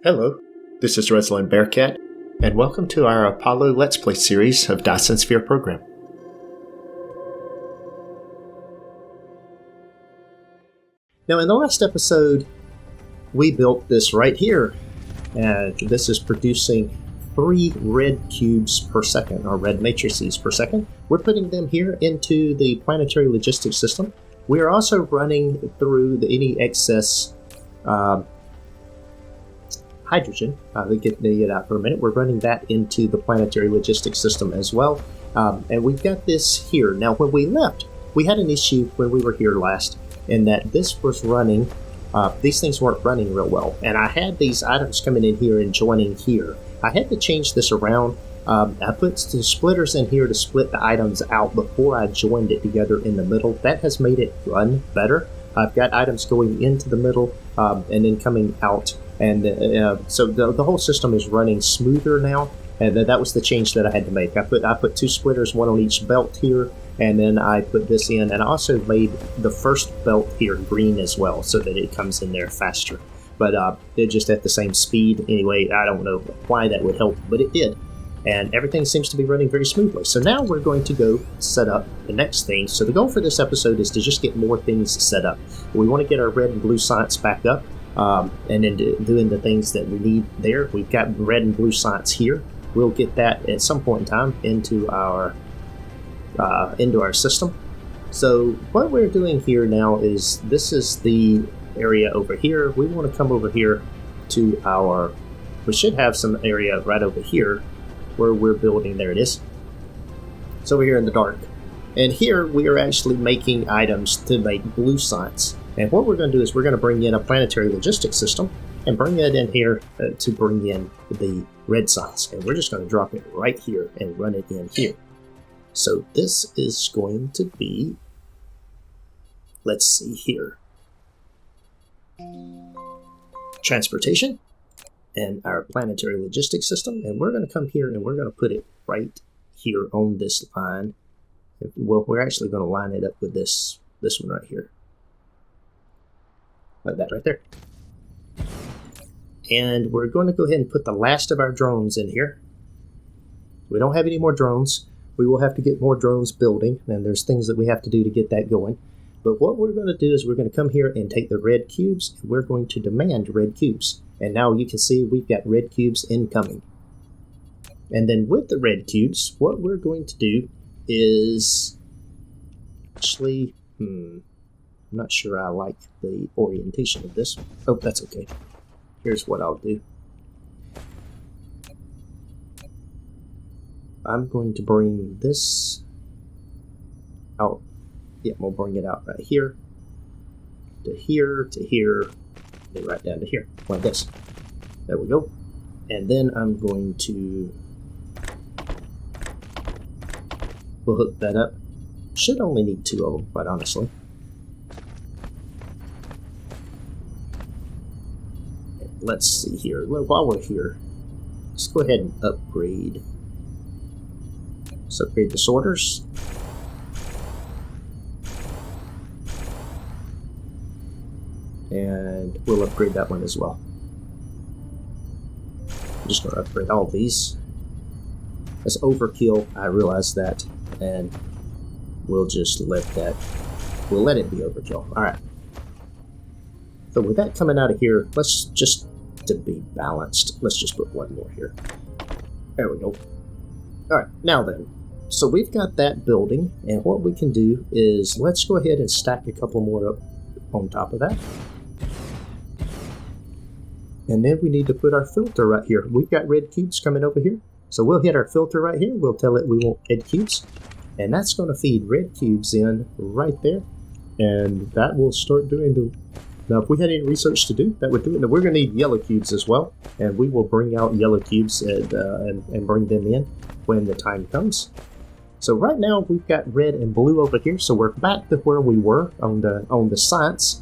Hello, this is ResilanBearcat, and welcome to our Apollo Let's Play series of Dyson Sphere Program. Now, in the last episode, we built this right here, and this is producing 3 red cubes per second, or red matrices per second. We're putting them here into the planetary logistics system. We are also running through any excess hydrogen. Get it out for a minute. We're running that into the planetary logistics system as well. And we've got this here. Now, when we left, we had an issue when we were here last, in that this was running, these things weren't running real well. And I had these items coming in here and joining here. I had to change this around. I put some splitters in here to split the items out before I joined it together in the middle. That has made it run better. I've got items going into the middle and then coming out. And so the whole system is running smoother now, and that was the change that I had to make. I put 2 splitters, one on each belt here, and then I put this in, and I also made the first belt here green as well, so that it comes in there faster. But they're just at the same speed anyway. I don't know why that would help, but it did, and everything seems to be running very smoothly. So now we're going to go set up the next thing. So the goal for this episode is to just get more things set up. We want to get our red and blue science back up. And then doing the things that we need there. We've got red and blue science here. We'll get that at some point in time into our system. So what we're doing here now is, this is the area over here. We want to come over here to we should have some area right over here where we're building. There it is. It's over here in the dark. And here we are actually making items to make blue science. And what we're going to do is we're going to bring in a planetary logistics system and bring it in here to bring in the red science. And we're just going to drop it right here and run it in here. So this is going to be, let's see here, transportation and our planetary logistics system. And we're going to come here and we're going to put it right here on this line. Well, we're actually going to line it up with this one right here. Like that right there. And we're going to go ahead and put the last of our drones in here. We don't have any more drones. We will have to get more drones building, and there's things that we have to do to get that going. But what we're going to do is we're going to come here and take the red cubes, and we're going to demand red cubes. And now you can see we've got red cubes incoming. And then with the red cubes, what we're going to do is actually, I'm not sure I like the orientation of this. Oh, that's okay. Here's what I'll do. I'm going to bring this out. Yeah, we'll bring it out right here, to here, to here, and right down to here, like this. There we go. And then I'm going to, we'll hook that up. Should only need 2 of them, quite honestly. Let's see here. Well, while we're here, let's go ahead and upgrade. Let's upgrade the sorters. And we'll upgrade that one as well. I'm just going to upgrade all of these. That's overkill, I realize that. And we'll just let it be overkill. Alright. So with that coming out of here, let's just, to be balanced, let's just put 1 more here. There we go. Alright, now then. So we've got that building, and what we can do is, let's go ahead and stack a couple more up on top of that. And then we need to put our filter right here. We've got red cubes coming over here. So we'll hit our filter right here. We'll tell it we want red cubes. And that's going to feed red cubes in right there. And that will start doing the... Now, if we had any research to do, that would do it. Now, we're going to need yellow cubes as well. And we will bring out yellow cubes and bring them in when the time comes. So right now, we've got red and blue over here. So we're back to where we were on the science.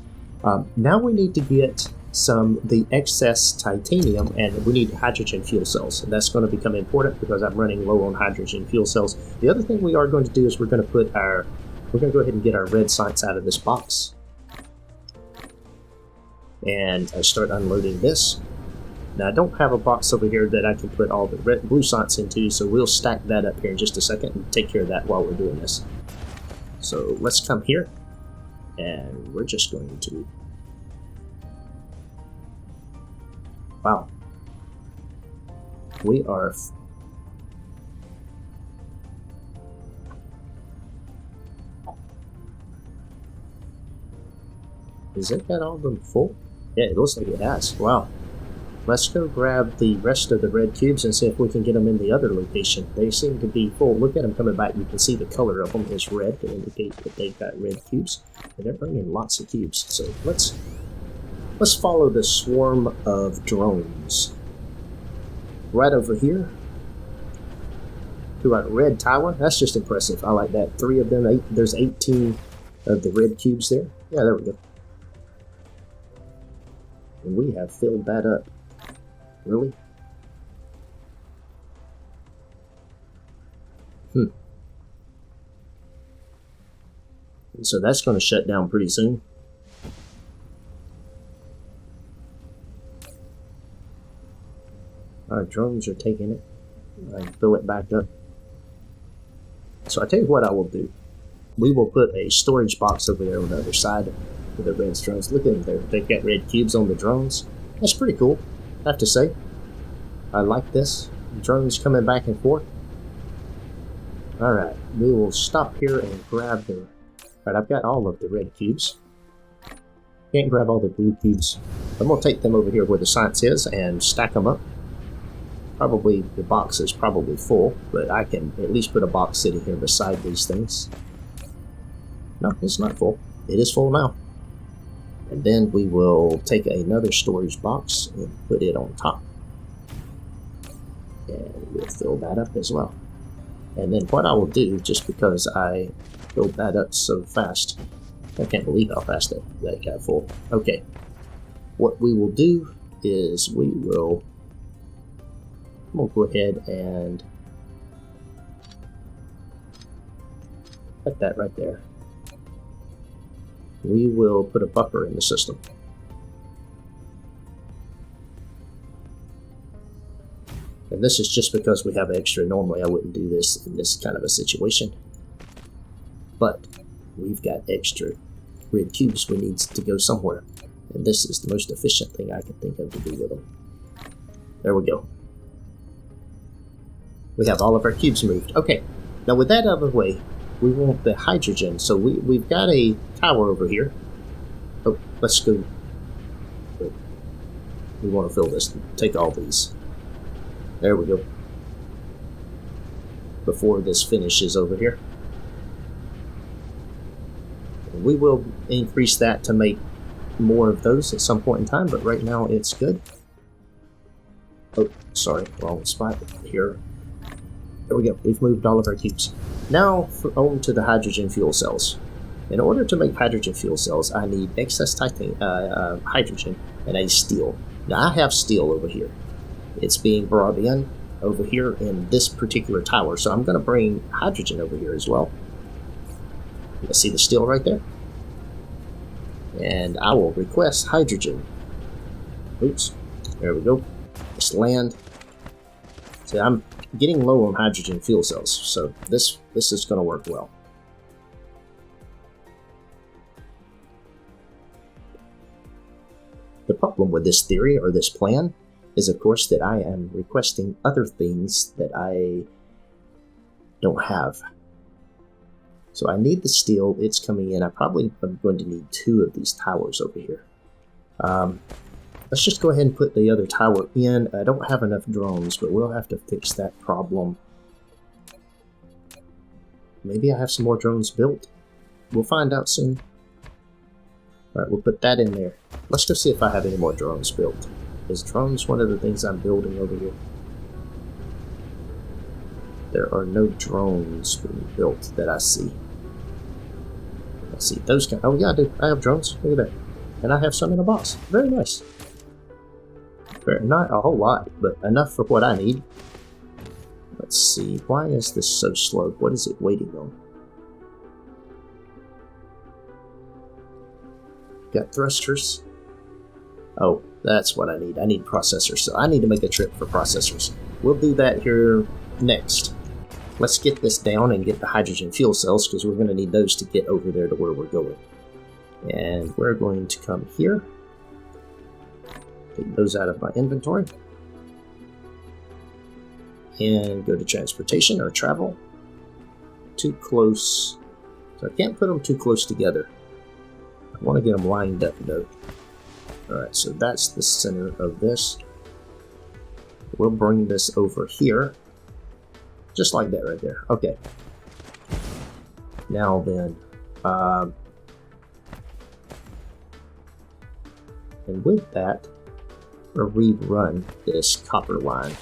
Now we need to get the excess titanium, and we need hydrogen fuel cells, and that's going to become important because I'm running low on hydrogen fuel cells. The other thing we are going to do is we're going to go ahead and get our red science out of this box, and I start unloading this. Now, I don't have a box over here that I can put all the blue science into, so we'll stack that up here in just a second and take care of that while we're doing this. So let's come here, and we're just going to... Wow. We are... Is it got all of them full? Yeah, it looks like it has. Wow. Let's go grab the rest of the red cubes and see if we can get them in the other location. They seem to be full. Look at them coming back. You can see the color of them is red to indicate that they've got red cubes. And they're bringing lots of cubes. So let's follow the swarm of drones. Right over here to our red tower. That's just impressive. I like that. 3 of them. There's 18 of the red cubes there. Yeah, there we go. And we have filled that up. Really? And so that's going to shut down pretty soon. Our drones are taking it. I fill it back up. So I tell you what I will do. We will put a storage box over there on the other side of the red drones. Look at them there. They've got red cubes on the drones. That's pretty cool, I have to say. I like this. Drones coming back and forth. Alright, we will stop here and grab the... Alright, I've got all of the red cubes. Can't grab all the blue cubes. I'm going to take them over here where the science is and stack them up. Probably, the box is probably full, but I can at least put a box sitting here beside these things. No, it's not full. It is full now. And then we will take another storage box and put it on top. And we'll fill that up as well. And then what I will do, just because I filled that up so fast, I can't believe how fast that got full. Okay, what we will do is I'm going to go ahead and put that right there. We will put a buffer in the system. And this is just because we have extra. Normally I wouldn't do this in this kind of a situation. But we've got extra red cubes we need to go somewhere. And this is the most efficient thing I can think of to do with them. There we go. We have all of our cubes moved. Okay, now with that out of the way, we want the hydrogen. So we've got a tower over here. Oh, let's go. We want to fill this. Take all these. There we go. Before this finishes over here. We will increase that to make more of those at some point in time, but right now it's good. Oh, sorry, wrong spot here. There we go. We've moved all of our cubes. Now on to the hydrogen fuel cells. In order to make hydrogen fuel cells, I need excess hydrogen and a steel. Now I have steel over here. It's being brought in over here in this particular tower, so I'm going to bring hydrogen over here as well. You can see the steel right there. And I will request hydrogen. Oops. There we go. Just land. See, I'm getting low on hydrogen fuel cells, so this is going to work well. The problem with this theory, or this plan, is of course that I am requesting other things that I don't have. So I need the steel, it's coming in. I probably am going to need 2 of these towers over here. Let's just go ahead and put the other tower in. I don't have enough drones, but we'll have to fix that problem. Maybe I have some more drones built. We'll find out soon. Alright, we'll put that in there. Let's go see if I have any more drones built. Is drones one of the things I'm building over here? There are no drones being built that I see. Let's see, those can... Oh yeah, I do. I have drones. Look at that. And I have some in a box. Very nice. Not a whole lot, but enough for what I need. Let's see. Why is this so slow? What is it waiting on? Got thrusters. Oh, that's what I need. I need processors, so I need to make a trip for processors. We'll do that here next. Let's get this down and get the hydrogen fuel cells, because we're going to need those to get over there to where we're going. And we're going to come here. Take those out of my inventory. And go to transportation or travel. Too close. So I can't put them too close together. I want to get them lined up though. Alright, so that's the center of this. We'll bring this over here. Just like that right there. Okay. Now then, and with that, we'll rerun this copper line.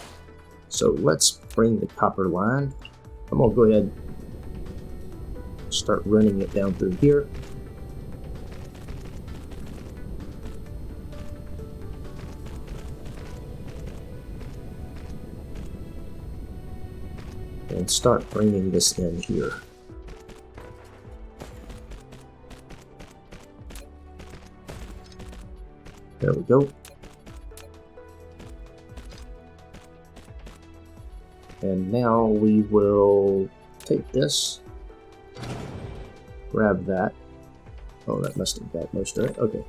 So let's bring the copper line. I'm going to go ahead and start running it down through here. And start bringing this in here. There we go. And now we will take this, grab that. Oh, that must have got most of it. Okay.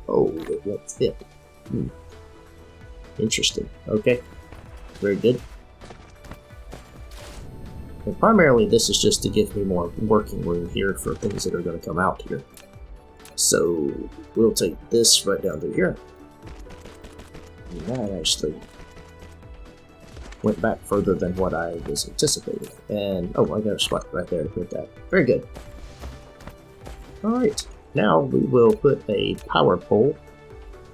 Oh, it won't fit. Interesting. Okay. Very good. And primarily this is just to give me more working room here for things that are going to come out here. So we'll take this right down through here. And that actually went back further than what I was anticipating. And oh, I got a spot right there to put that. Very good. Alright, now we will put a power pole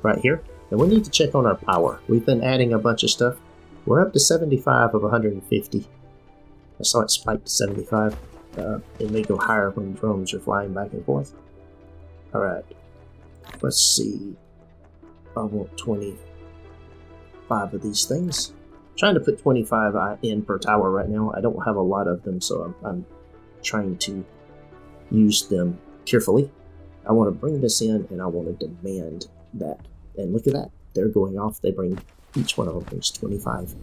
right here. And we need to check on our power. We've been adding a bunch of stuff. We're up to 75 of 150. I saw it spike to 75. It may go higher when drones are flying back and forth. Alright, let's see. I want 25 of these things. I'm trying to put 25 in per tower right now. I don't have a lot of them, so I'm trying to use them carefully. I want to bring this in, and I want to demand that. And look at that. They're going off. They bring, each one of them brings 25.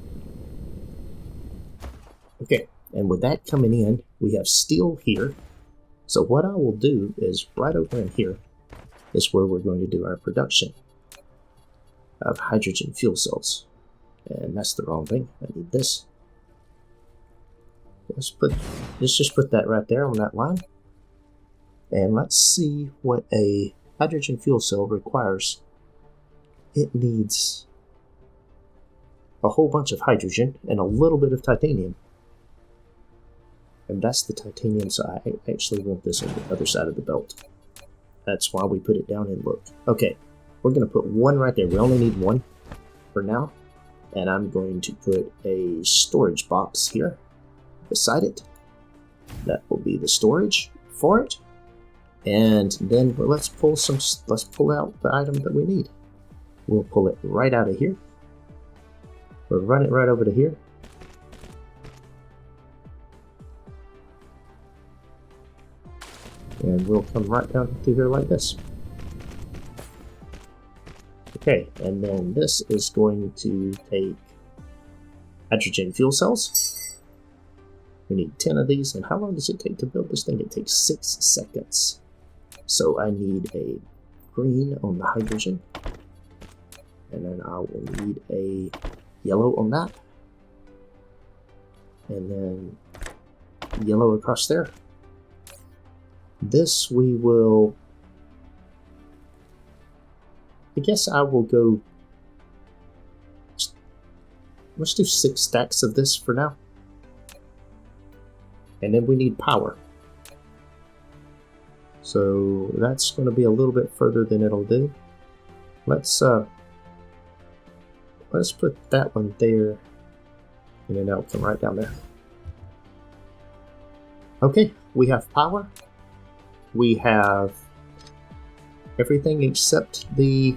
Okay, and with that coming in, we have steel here. So what I will do is right over in here is where we're going to do our production of hydrogen fuel cells. And that's the wrong thing. I need this. Let's just put that right there on that line. And let's see what a hydrogen fuel cell requires. It needs a whole bunch of hydrogen and a little bit of titanium. And that's the titanium, so I actually want this on the other side of the belt. That's why we put it down and look. Okay, we're going to put one right there. We only need one for now. And I'm going to put a storage box here beside it. That will be the storage for it. And then let's pull out the item that we need. We'll pull it right out of here. We'll run it right over to here. And we'll come right down through here like this. Okay, and then this is going to take hydrogen fuel cells. We need 10 of these, and how long does it take to build this thing? It takes 6 seconds. So I need a green on the hydrogen, and then I will need a yellow on that, and then yellow across there. This we will, I guess I will go, let's do 6 stacks of this for now. And then we need power. So that's going to be a little bit further than it'll do. Let's put that one there, and then that'll come right down there. Okay, we have power. We have everything except the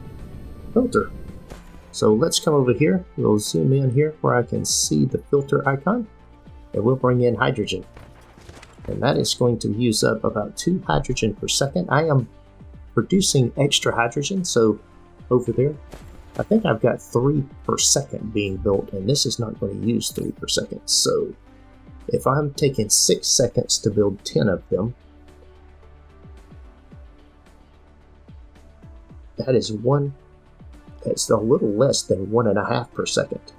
filter. So let's come over here. We'll zoom in here where I can see the filter icon, and we'll bring in hydrogen. And that is going to use up about 2 hydrogen per second. I am producing extra hydrogen, so over there. I think I've got 3 per second being built, and this is not going to use 3 per second. So if I'm taking 6 seconds to build 10 of them, that's a little less than 1.5 per second.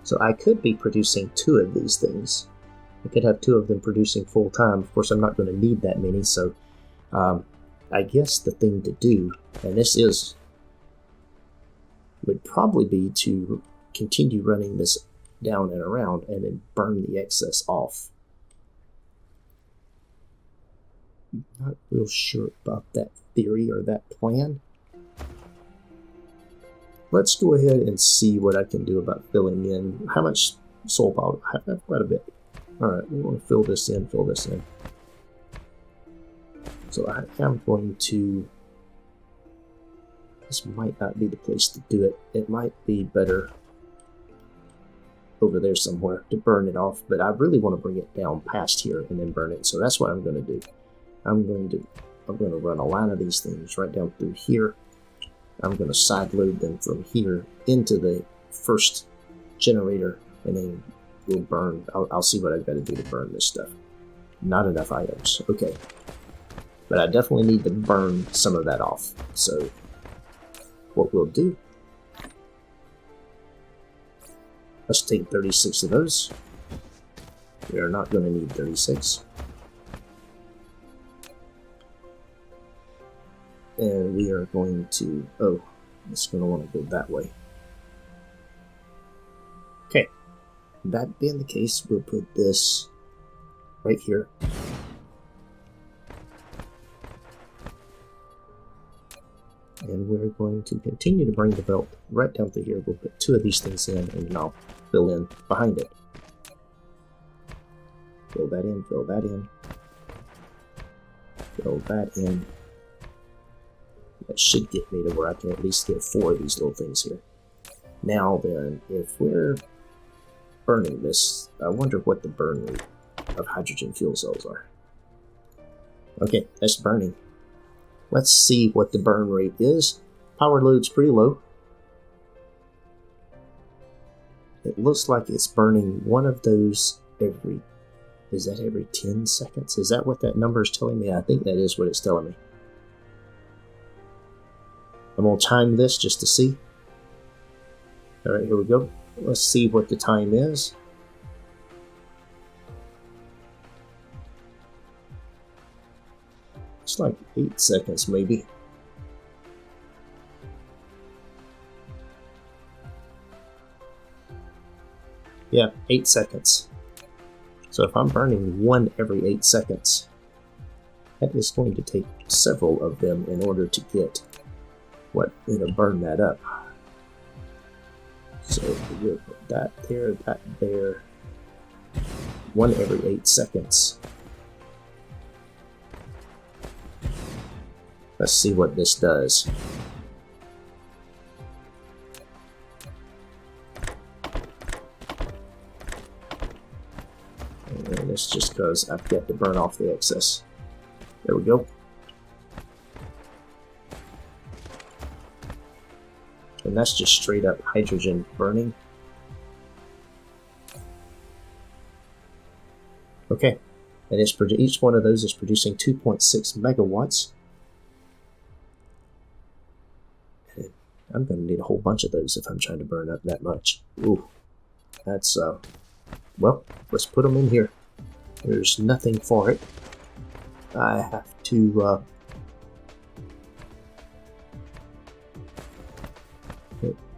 So I could be producing 2 of these things. I could have 2 of them producing full time. Of course, I'm not going to need that many, so I guess the thing to do, and this would probably be to continue running this down and around and then burn the excess off. Not real sure about that theory or that plan. Let's go ahead and see what I can do about filling in. How much soul power? I have quite a bit. Alright, we want to fill this in. So I am going to... This might not be the place to do it. It might be better over there somewhere to burn it off, but I really want to bring it down past here and then burn it. So that's what I'm going to do. I'm going to run a line of these things right down through here. I'm going to side load them from here into the first generator, and then we'll burn. I'll see what I've got to do to burn this stuff. Not enough items. Okay. But I definitely need to burn some of that off. So what we'll do, let's take 36 of those. We are not going to need 36. And we are going to, it's going to want to go that way. Okay, that being the case, we'll put this right here. And we're going to continue to bring the belt right down to here. We'll put 2 of these things in, and then I'll fill in behind it. Fill that in, fill that in. Fill that in. That should get me to where I can at least get 4 of these little things here. Now then, if we're burning this, I wonder what the burn rate of hydrogen fuel cells are. Okay, that's burning. Let's see what the burn rate is. Power load's pretty low. It looks like it's burning 1 of those every... Is that every 10 seconds? Is that what that number is telling me? I think that is what it's telling me. I'm going to time this just to see. Alright, here we go. Let's see what the time is. It's like 8 seconds maybe. Yeah, 8 seconds. So if I'm burning 1 every 8 seconds, that is going to take several of them in order to get burn that up. So we'll put that there. 1 every 8 seconds. Let's see what this does. And it's just because I've got to burn off the excess. There we go. And that's just straight up hydrogen burning. Okay, and each one of those is producing 2.6 megawatts. And I'm going to need a whole bunch of those if I'm trying to burn up that much. Ooh, that's, well, let's put them in here. There's nothing for it. I have to,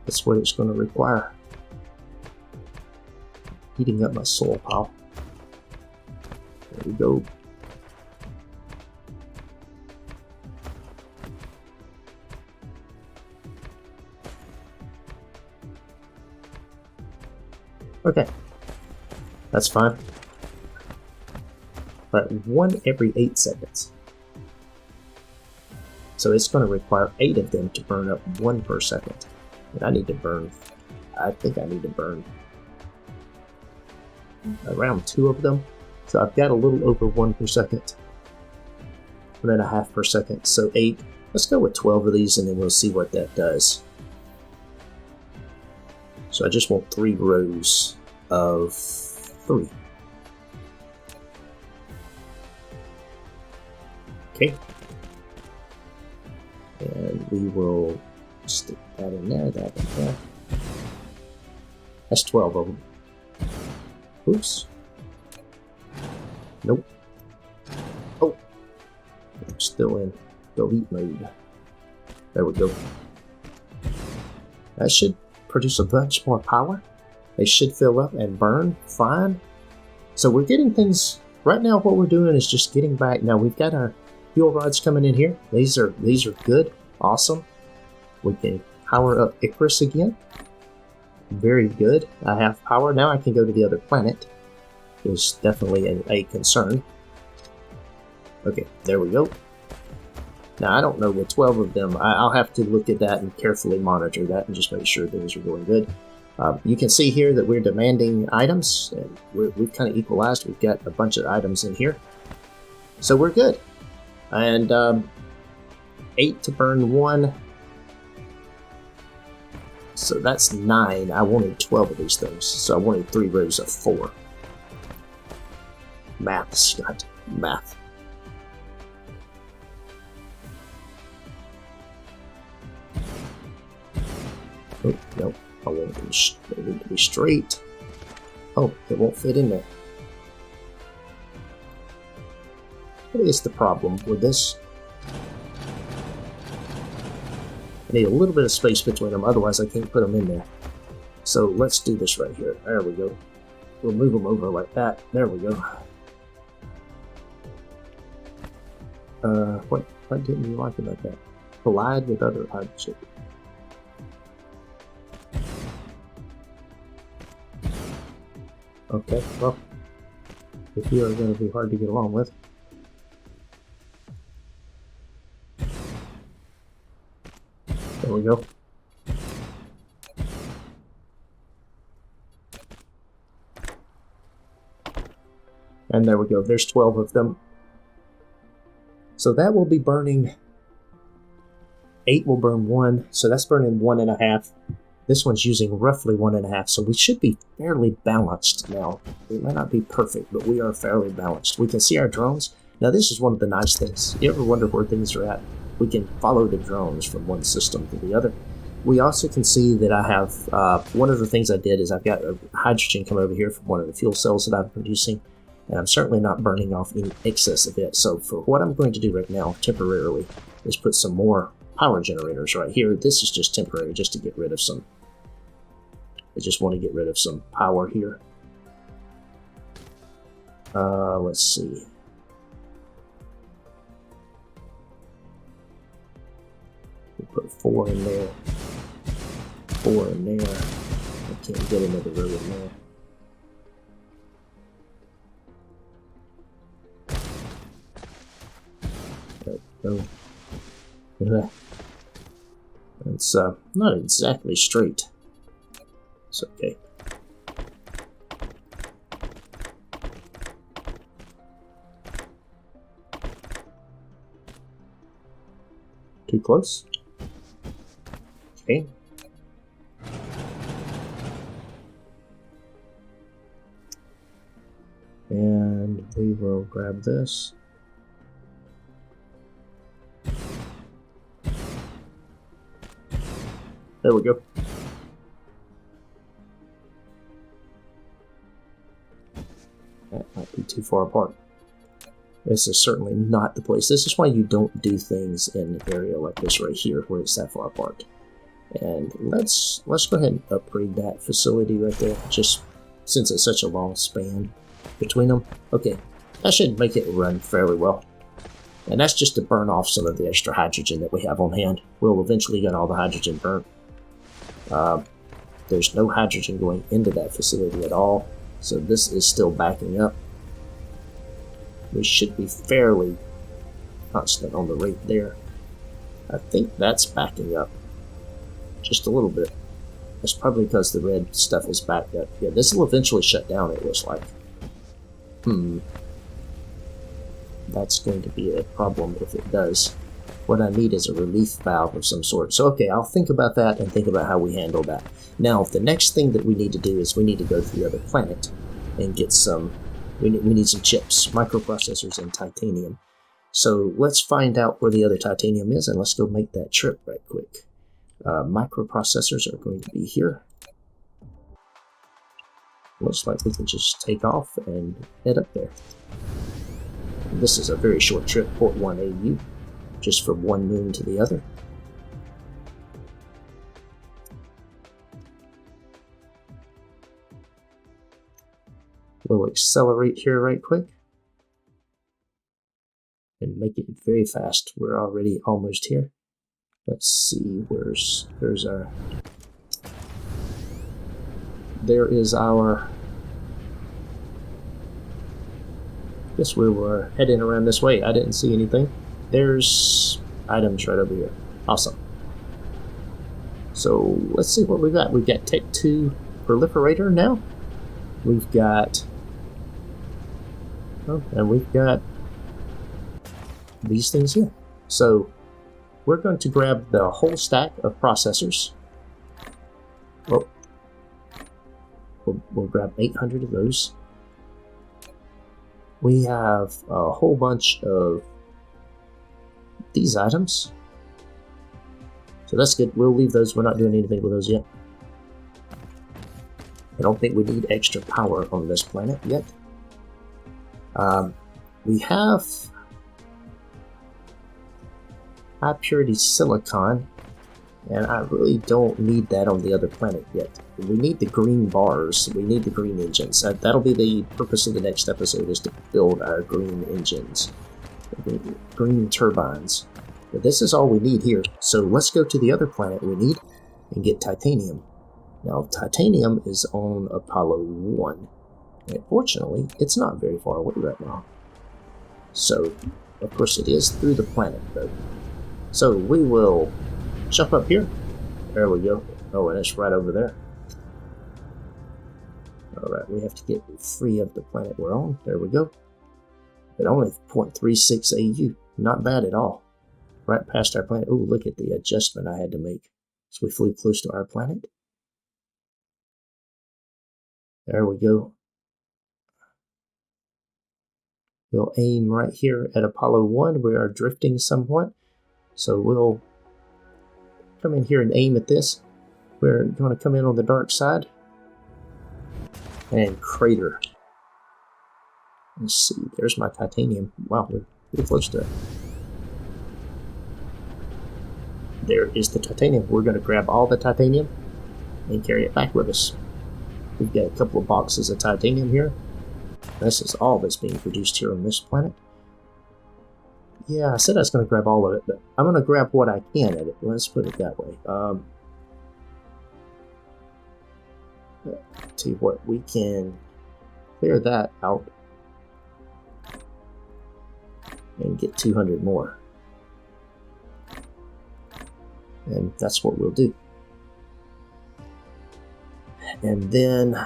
that's what it's going to require. Heating up my soul pile. There we go. Okay. That's fine. But 1 every 8 seconds. So it's going to require 8 of them to burn up 1 per second. And I think I need to burn around 2 of them. So I've got a little over 1 per second. 1.5 per second, so 8. Let's go with 12 of these and then we'll see what that does. So I just want 3 rows of 3. Okay. And we will stick that in there, that in there. That's 12 of them. Oops. Nope. Oh. I'm still in delete mode. There we go. That should produce a bunch more power. They should fill up and burn fine. So we're getting things... Right now what we're doing is just getting back. Now we've got our fuel rods coming in here. These are good. Awesome. We can power up Icarus again. Very good. I have power. Now I can go to the other planet. There's definitely a concern. Okay, there we go. Now, I don't know with 12 of them. I'll have to look at that and carefully monitor that and just make sure things are going good. You can see here that we're demanding items. And we've kind of equalized. We've got a bunch of items in here. So we're good. And 8 to burn 1. So that's 9. I wanted 12 of these things. So I wanted 3 rows of 4. Math, Scott. Math. Oh, no. I want them they need to be straight. Oh, it won't fit in there. What is the problem with this? I need a little bit of space between them, otherwise I can't put them in there. So let's do this right here. There we go. We'll move them over like that. There we go. What didn't you like about that? Collide with other objects. Okay, well, if you are going to be hard to get along with. There we go. And there we go. There's 12 of them. So that will be burning. 8 will burn 1. So that's burning 1.5. This one's using roughly 1.5. So we should be fairly balanced now. We might not be perfect, but we are fairly balanced. We can see our drones. Now this is one of the nice things. You ever wonder where things are at? We can follow the drones from one system to the other. We also can see that I have, one of the things I did is I've got hydrogen come over here from one of the fuel cells that I'm producing, and I'm certainly not burning off any excess of it. So for what I'm going to do right now, temporarily, is put some more power generators right here. This is just temporary, just to get rid of some. I just want to get rid of some power here. Let's see. We'll put 4 in there. 4 in there. I can't get another row in there. No. It's not exactly straight. It's okay. Too close? Okay. And we will grab this. There we go. That might be too far apart. This is certainly not the place. This is why you don't do things in an area like this right here, where it's that far apart. And let's go ahead and upgrade that facility right there, just since it's such a long span between them. Okay, that should make it run fairly well. And that's just to burn off some of the extra hydrogen that we have on hand. We'll eventually get all the hydrogen burnt. There's no hydrogen going into that facility at all, so this is still backing up. We should be fairly constant on the rate there. I think that's backing up just a little bit. That's probably because the red stuff is backed up. Yeah, this will eventually shut down, it looks like. That's going to be a problem if it does. what I need is a relief valve of some sort. So okay, I'll think about that and think about how we handle that. Now, the next thing that we need to do is we need to go to the other planet and get some, we need some chips, microprocessors, and titanium. So let's find out where the other titanium is, and let's go make that trip right quick. Microprocessors are going to be here. Looks like we can just take off and head up there. This is a very short trip, port 1 AU, just from one moon to the other. We'll accelerate here right quick and make it very fast. We're already almost here. Let's see, there is our, guess we were heading around this way. I didn't see anything. There's items right over here. Awesome. So let's see what we got. We've got Tech 2 Proliferator now. We've got, oh, and we've got these things here. So we're going to grab the whole stack of processors. Well, we'll grab 800 of those. We have a whole bunch of these items. So that's good. We'll leave those. We're not doing anything with those yet. I don't think we need extra power on this planet yet. We have high purity silicon, and I really don't need that on the other planet yet. We need the green bars. We need the green engines. That'll be the purpose of the next episode, is to build our green engines, green turbines. But this is all we need here. So let's go to the other planet we need and get titanium. Now, titanium is on Apollo 1. And fortunately, it's not very far away right now. So, of course, it is through the planet, though. So we will jump up here. There we go. Oh, and it's right over there. Alright, we have to get free of the planet we're on. There we go. But only 0.36 AU. Not bad at all. Right past our planet. Oh, look at the adjustment I had to make. So we flew close to our planet. There we go. We'll aim right here at Apollo 1. We are drifting somewhat. So we'll come in here and aim at this. We're going to come in on the dark side and crater. Let's see. There's my titanium. Wow, we're pretty close to it. There is the titanium. We're going to grab all the titanium and carry it back with us. We've got a couple of boxes of titanium here. This is all that's being produced here on this planet. Yeah, I said I was going to grab all of it, but I'm going to grab what I can of it. Let's put it that way. See what we can clear that out and get 200 more. And that's what we'll do. And then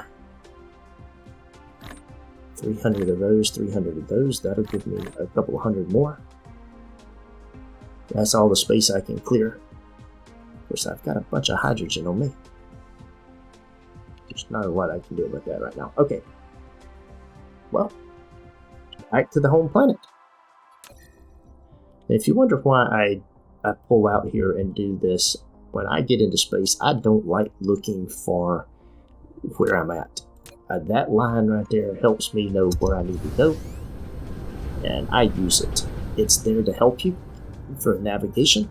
300 of those, 300 of those. That'll give me a couple of hundred more. That's all the space I can clear. Of course, I've got a bunch of hydrogen on me. There's not a lot I can do about that right now. Okay. Well, back to the home planet. And if you wonder why I pull out here and do this, when I get into space, I don't like looking for where I'm at. That line right there helps me know where I need to go, and I use it. It's there to help you for navigation.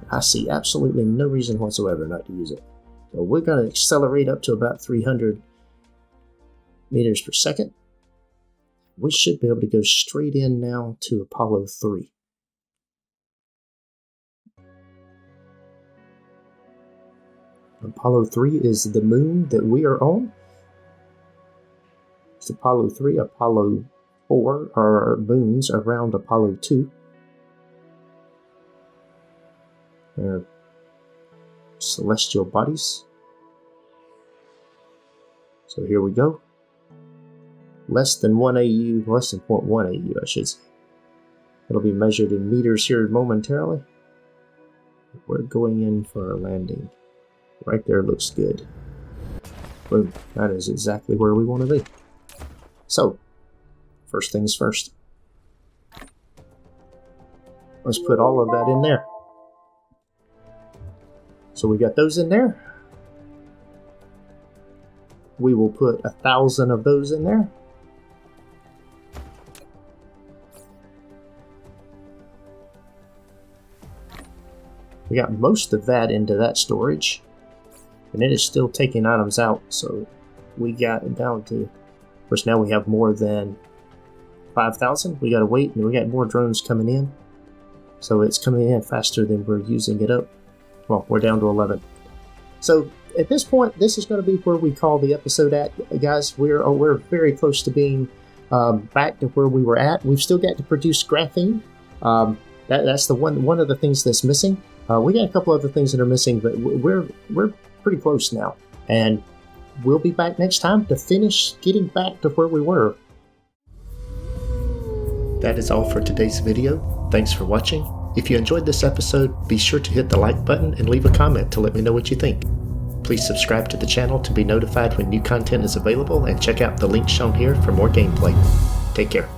I see absolutely no reason whatsoever not to use it. So we're going to accelerate up to about 300 meters per second. We should be able to go straight in now to Apollo 3. Apollo 3 is the moon that we are on. It's Apollo 3, Apollo 4 are moons around Apollo 2. They're celestial bodies. So here we go. Less than 1 AU, less than 0.1 AU, I should say. It'll be measured in meters here momentarily. We're going in for our landing. Right there looks good. Boom. That is exactly where we want to be. So, first things first. Let's put all of that in there. So we got those in there. We will put 1,000 of those in there. We got most of that into that storage. And it is still taking items out, so we got it down to, of course now we have more than 5,000. We gotta wait, and we got more drones coming in. So it's coming in faster than we're using it up. Well, we're down to 11. So at this point, this is going to be where we call the episode at, guys. We're very close to being back to where we were at. We've still got to produce graphene. That's the one of the things that's missing. We got a couple other things that are missing, but we're pretty close now. And we'll be back next time to finish getting back to where we were. That is all for today's video. Thanks for watching. If you enjoyed this episode, be sure to hit the like button and leave a comment to let me know what you think. Please subscribe to the channel to be notified when new content is available, and check out the link shown here for more gameplay. Take care.